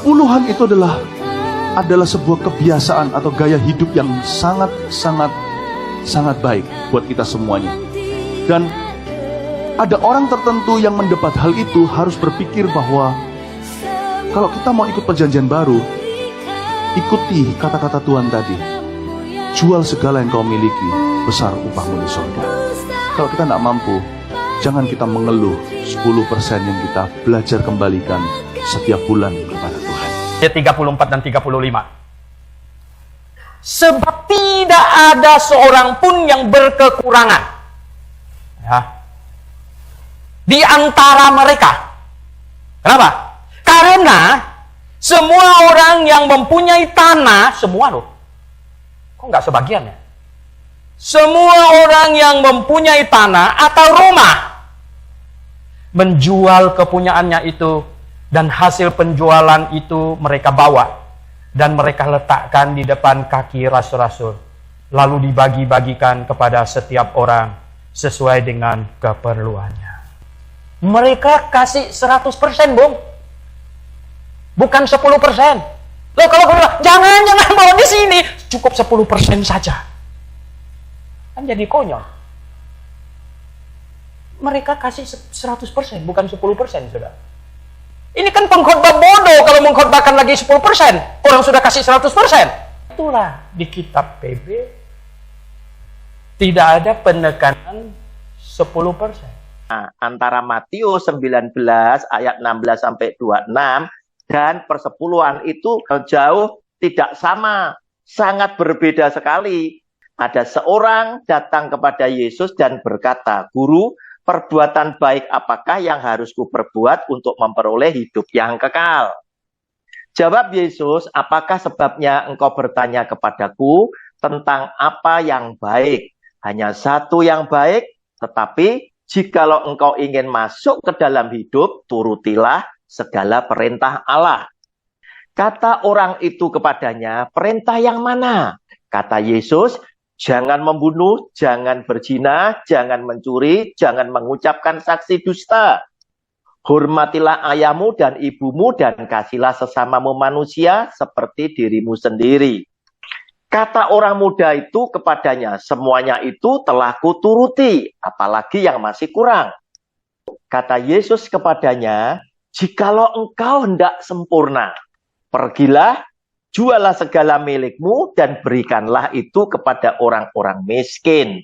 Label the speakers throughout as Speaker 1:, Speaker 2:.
Speaker 1: Persepuluhan itu adalah sebuah kebiasaan atau gaya hidup yang sangat baik buat kita semuanya. Dan ada orang tertentu yang mendebat hal itu harus berpikir bahwa kalau kita mau ikut perjanjian baru, ikuti kata-kata Tuhan tadi. Jual segala yang kau miliki, besar upahmu di surga. Kalau kita tidak mampu, jangan kita mengeluh 10% yang kita belajar kembalikan setiap bulan kepada Tuhan.
Speaker 2: Ayat 34 dan 35. Sebab tidak ada seorang pun yang berkekurangan, ya, di antara mereka. Kenapa? Karena semua orang yang mempunyai tanah, semua loh. Kok nggak sebagian ya? Semua orang yang mempunyai tanah atau rumah menjual kepunyaannya itu, dan hasil penjualan itu mereka bawa dan mereka letakkan di depan kaki rasul-rasul, lalu dibagi-bagikan kepada setiap orang sesuai dengan keperluannya. Mereka kasih 100%, Bung. Bukan 10%. Loh, kalau gue bilang, jangan bawa di sini, cukup 10% saja. Kan jadi konyol. Mereka kasih 100%, bukan 10%, Saudara. Ini kan pengkhotbah bodoh kalau mengkhotbahkan lagi 10%. Orang sudah kasih 100%. Itulah di kitab PB tidak ada penekanan 10%.
Speaker 3: Nah, antara Matius 19 ayat 16 sampai 26 dan persepuluhan itu jauh tidak sama, sangat berbeda sekali. Ada seorang datang kepada Yesus dan berkata, "Guru, perbuatan baik apakah yang harus kuperbuat untuk memperoleh hidup yang kekal?" Jawab Yesus, "Apakah sebabnya engkau bertanya kepadaku tentang apa yang baik? Hanya satu yang baik, tetapi jikalau engkau ingin masuk ke dalam hidup, turutilah segala perintah Allah." Kata orang itu kepadanya, "Perintah yang mana?" Kata Yesus, "Jangan membunuh, jangan berzina, jangan mencuri, jangan mengucapkan saksi dusta. Hormatilah ayahmu dan ibumu dan kasihlah sesamamu manusia seperti dirimu sendiri." Kata orang muda itu kepadanya, "Semuanya itu telah kuturuti, apalagi yang masih kurang?" Kata Yesus kepadanya, "Jikalau engkau hendak sempurna, pergilah, jualah segala milikmu dan berikanlah itu kepada orang-orang miskin.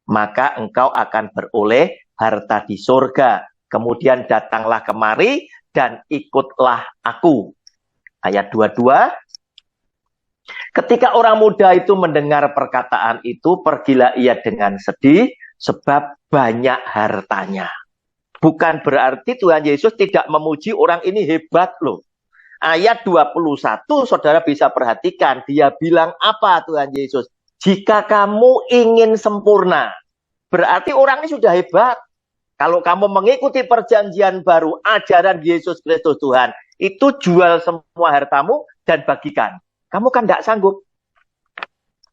Speaker 3: Maka engkau akan beroleh harta di surga. Kemudian datanglah kemari dan ikutlah aku." Ayat 22. Ketika orang muda itu mendengar perkataan itu, pergilah ia dengan sedih sebab banyak hartanya. Bukan berarti Tuhan Yesus tidak memuji orang ini hebat loh. Ayat 21, saudara bisa perhatikan, dia bilang apa Tuhan Yesus? Jika kamu ingin sempurna, berarti orang ini sudah hebat. Kalau kamu mengikuti perjanjian baru, ajaran Yesus Kristus Tuhan, itu jual semua hartamu dan bagikan. Kamu kan tidak sanggup.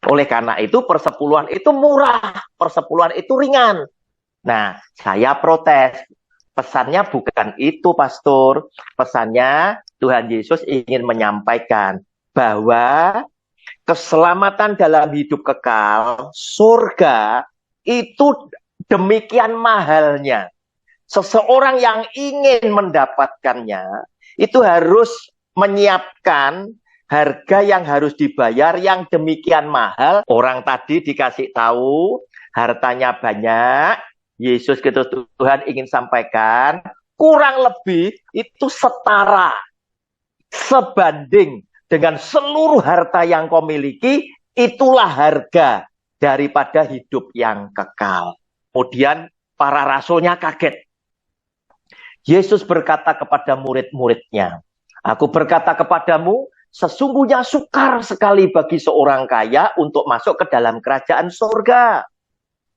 Speaker 3: Oleh karena itu, persepuluhan itu murah, persepuluhan itu ringan. Nah, saya protes. Pesannya bukan itu, Pastor. Pesannya Tuhan Yesus ingin menyampaikan bahwa keselamatan dalam hidup kekal, surga, itu demikian mahalnya. Seseorang yang ingin mendapatkannya, itu harus menyiapkan harga yang harus dibayar yang demikian mahal. Orang tadi dikasih tahu, hartanya banyak. Yesus Kristus Tuhan ingin sampaikan, kurang lebih itu setara, sebanding dengan seluruh harta yang kau miliki, itulah harga daripada hidup yang kekal. Kemudian para rasulnya kaget. Yesus berkata kepada murid-muridnya, "Aku berkata kepadamu, sesungguhnya sukar sekali bagi seorang kaya untuk masuk ke dalam kerajaan surga."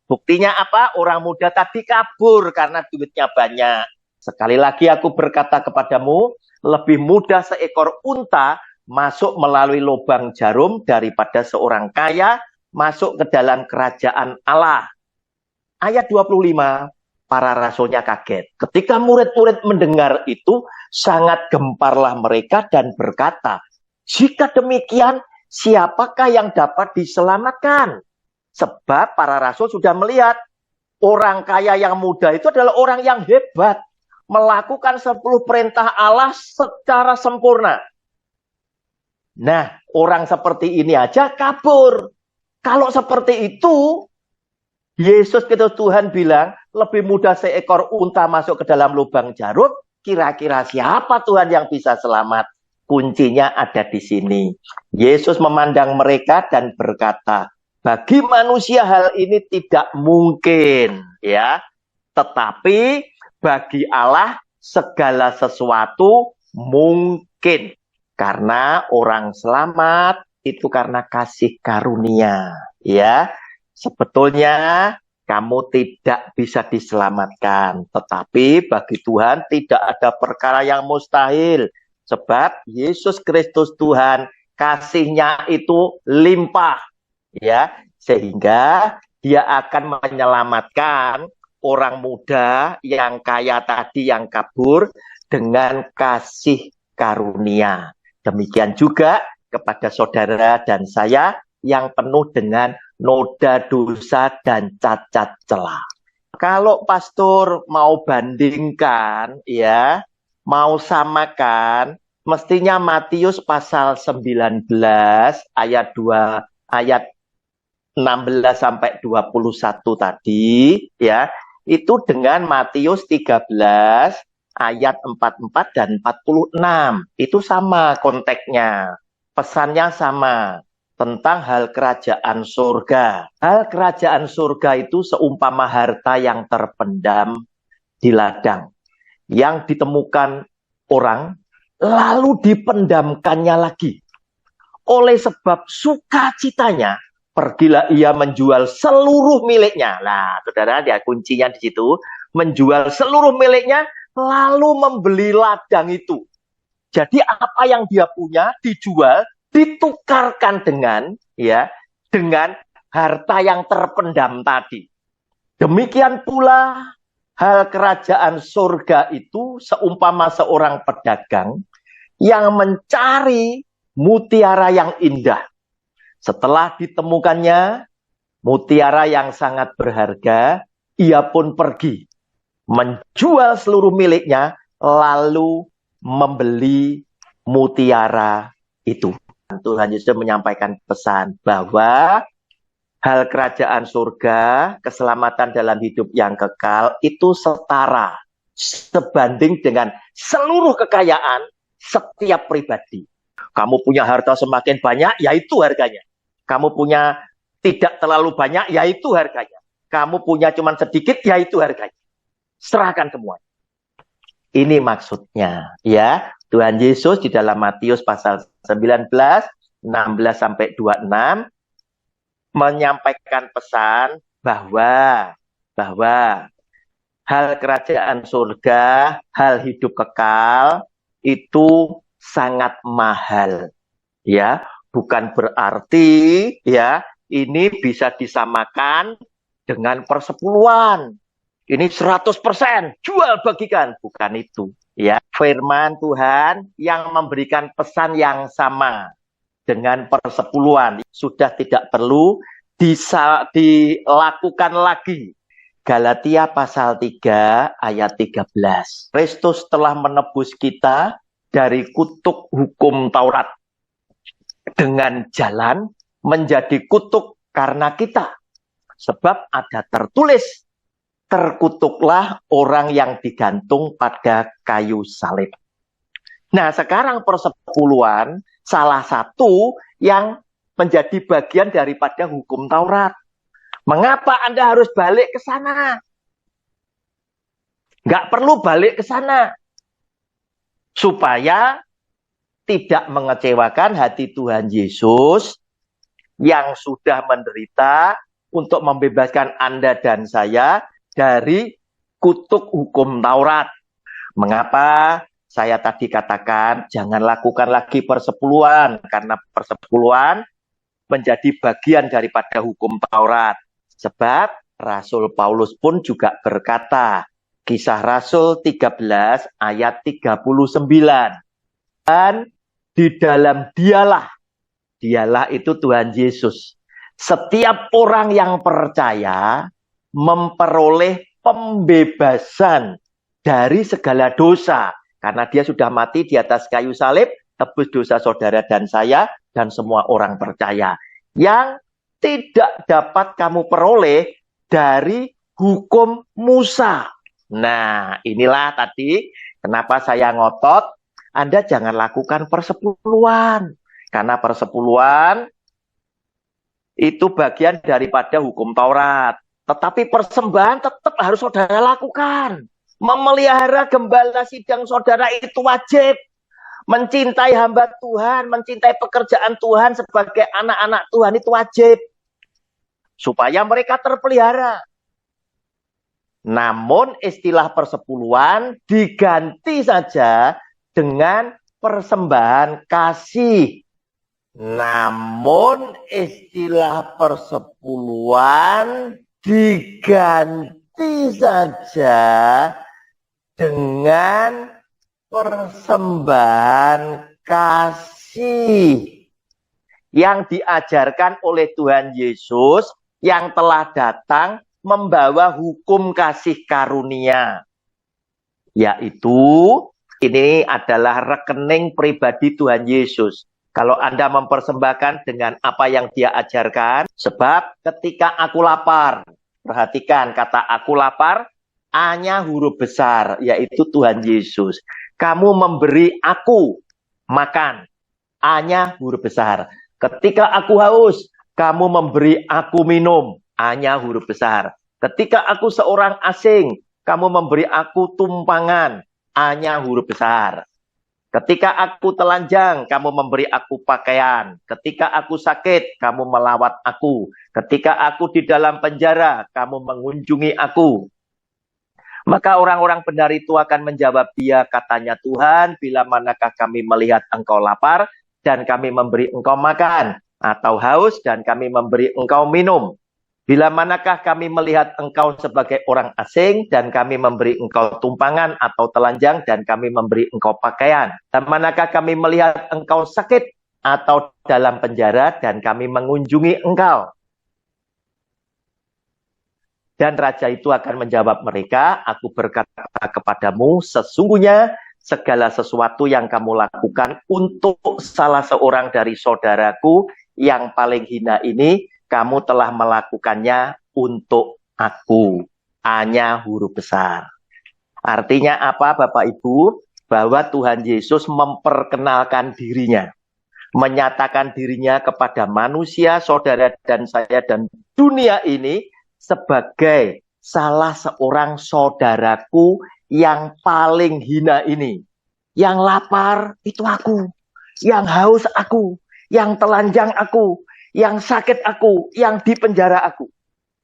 Speaker 3: Buktinya apa? Orang muda tadi kabur karena duitnya banyak. Sekali lagi aku berkata kepadamu, lebih mudah seekor unta masuk melalui lubang jarum daripada seorang kaya masuk ke dalam kerajaan Allah. Ayat 25, para rasulnya kaget. Ketika murid-murid mendengar itu, sangat gemparlah mereka dan berkata, jika demikian, siapakah yang dapat diselamatkan? Sebab para rasul sudah melihat orang kaya yang muda itu adalah orang yang hebat, melakukan 10 perintah Allah secara sempurna. Nah, orang seperti ini aja kabur. Kalau seperti itu, Yesus Kristus Tuhan bilang, lebih mudah seekor unta masuk ke dalam lubang jarum, kira-kira siapa Tuhan yang bisa selamat? Kuncinya ada di sini. Yesus memandang mereka dan berkata, bagi manusia hal ini tidak mungkin, ya. Tetapi bagi Allah segala sesuatu mungkin. Karena orang selamat itu karena kasih karunia, ya. Sebetulnya kamu tidak bisa diselamatkan, tetapi bagi Tuhan tidak ada perkara yang mustahil. Sebab Yesus Kristus Tuhan kasih-Nya itu limpah, ya, sehingga Dia akan menyelamatkan orang muda yang kaya tadi yang kabur dengan kasih karunia. Demikian juga kepada saudara dan saya yang penuh dengan noda dosa dan cacat celah. Kalau pastor mau bandingkan, ya, mau samakan, mestinya Matius pasal 19 ayat 16 sampai 21 tadi, ya, itu dengan Matius 13 ayat 44 dan 46. Itu sama konteksnya. Pesannya sama. Tentang hal kerajaan surga. Hal kerajaan surga itu seumpama harta yang terpendam di ladang. Yang ditemukan orang, lalu dipendamkannya lagi. Oleh sebab sukacitanya, pergilah ia menjual seluruh miliknya. Nah, saudara, dia kuncinya di situ. Menjual seluruh miliknya, lalu membeli ladang itu. Jadi apa yang dia punya dijual, ditukarkan dengan, ya, dengan harta yang terpendam tadi. Demikian pula hal kerajaan surga itu seumpama seorang pedagang yang mencari mutiara yang indah. Setelah ditemukannya mutiara yang sangat berharga, ia pun pergi menjual seluruh miliknya, lalu membeli mutiara itu. Tuhan Yesus menyampaikan pesan bahwa hal kerajaan surga, keselamatan dalam hidup yang kekal, itu setara, sebanding dengan seluruh kekayaan setiap pribadi. Kamu punya harta semakin banyak, yaitu harganya. Kamu punya tidak terlalu banyak, yaitu harganya. Kamu punya cuma sedikit, yaitu harganya. Serahkan semua. Ini maksudnya, ya. Tuhan Yesus di dalam Matius pasal 19, 16 sampai 26 menyampaikan pesan bahwa hal kerajaan surga, hal hidup kekal itu sangat mahal. Ya, bukan berarti, ya, ini bisa disamakan dengan persepuluhan. Ini 100% jual bagikan, bukan itu, ya. Firman Tuhan yang memberikan pesan yang sama dengan persepuluhan sudah tidak perlu dilakukan lagi. Galatia pasal 3 ayat 13. Kristus telah menebus kita dari kutuk hukum Taurat dengan jalan menjadi kutuk karena kita. Sebab ada tertulis, terkutuklah orang yang digantung pada kayu salib. Nah, sekarang persepuluhan salah satu yang menjadi bagian daripada hukum Taurat. Mengapa Anda harus balik ke sana? Nggak perlu balik ke sana. Supaya tidak mengecewakan hati Tuhan Yesus yang sudah menderita untuk membebaskan Anda dan saya dari kutuk hukum Taurat. Mengapa saya tadi katakan jangan lakukan lagi persepuluhan, karena persepuluhan menjadi bagian daripada hukum Taurat. Sebab Rasul Paulus pun juga berkata, Kisah Rasul 13 ayat 39. Dan di dalam dialah itu Tuhan Yesus. Setiap orang yang percaya memperoleh pembebasan dari segala dosa. Karena dia sudah mati di atas kayu salib, tebus dosa saudara dan saya, dan semua orang percaya. Yang tidak dapat kamu peroleh dari hukum Musa. Nah, inilah tadi kenapa saya ngotot, Anda jangan lakukan persepuluhan. Karena persepuluhan itu bagian daripada hukum Taurat. Tetapi persembahan tetap harus saudara lakukan. Memelihara gembala sidang saudara itu wajib. Mencintai hamba Tuhan, mencintai pekerjaan Tuhan sebagai anak-anak Tuhan itu wajib. Supaya mereka terpelihara. Namun istilah persepuluhan diganti saja dengan persembahan kasih. Namun istilah persepuluhan diganti saja dengan persembahan kasih yang diajarkan oleh Tuhan Yesus yang telah datang membawa hukum kasih karunia. Yaitu ini adalah rekening pribadi Tuhan Yesus. Kalau Anda mempersembahkan dengan apa yang dia ajarkan, sebab ketika aku lapar, perhatikan kata aku lapar, A-nya huruf besar, yaitu Tuhan Yesus. Kamu memberi aku makan, A-nya huruf besar. Ketika aku haus, kamu memberi aku minum, A-nya huruf besar. Ketika aku seorang asing, kamu memberi aku tumpangan, A-nya huruf besar. Ketika aku telanjang, kamu memberi aku pakaian. Ketika aku sakit, kamu melawat aku. Ketika aku di dalam penjara, kamu mengunjungi aku. Maka orang-orang benar itu akan menjawab dia, katanya Tuhan, bila manakah kami melihat engkau lapar, dan kami memberi engkau makan, atau haus, dan kami memberi engkau minum. Bila manakah kami melihat engkau sebagai orang asing, dan kami memberi engkau tumpangan atau telanjang, dan kami memberi engkau pakaian. Dan manakah kami melihat engkau sakit atau dalam penjara, dan kami mengunjungi engkau. Dan raja itu akan menjawab mereka, aku berkata kepadamu, sesungguhnya segala sesuatu yang kamu lakukan untuk salah seorang dari saudaraku yang paling hina ini, kamu telah melakukannya untuk aku. A-nya huruf besar. Artinya apa Bapak Ibu? Bahwa Tuhan Yesus memperkenalkan dirinya. Menyatakan dirinya kepada manusia, saudara dan saya dan dunia ini sebagai salah seorang saudaraku yang paling hina ini. Yang lapar itu aku. Yang haus aku. Yang telanjang aku. Yang sakit aku, yang di penjara aku.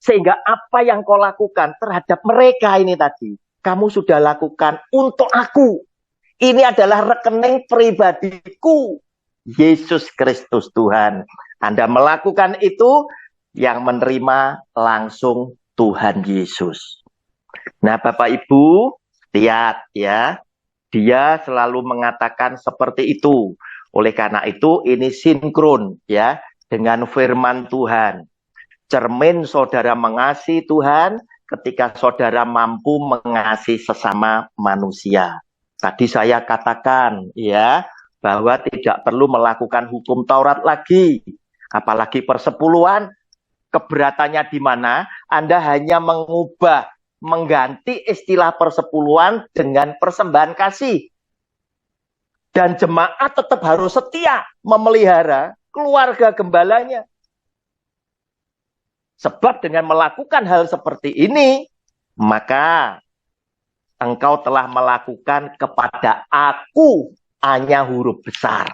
Speaker 3: Sehingga apa yang kau lakukan terhadap mereka ini tadi, kamu sudah lakukan untuk aku. Ini adalah rekening pribadiku. Yesus Kristus Tuhan. Anda melakukan itu, yang menerima langsung Tuhan Yesus. Nah Bapak Ibu, lihat ya. Dia selalu mengatakan seperti itu. Oleh karena itu ini sinkron ya. Dengan firman Tuhan. Cermin saudara mengasihi Tuhan ketika saudara mampu mengasihi sesama manusia. Tadi saya katakan ya bahwa tidak perlu melakukan hukum Taurat lagi. Apalagi persepuluhan, keberatannya di mana? Anda hanya mengganti istilah persepuluhan dengan persembahan kasih. Dan jemaat tetap harus setia memelihara keluarga gembalanya. Sebab dengan melakukan hal seperti ini, maka engkau telah melakukan kepada aku, A-nya huruf besar.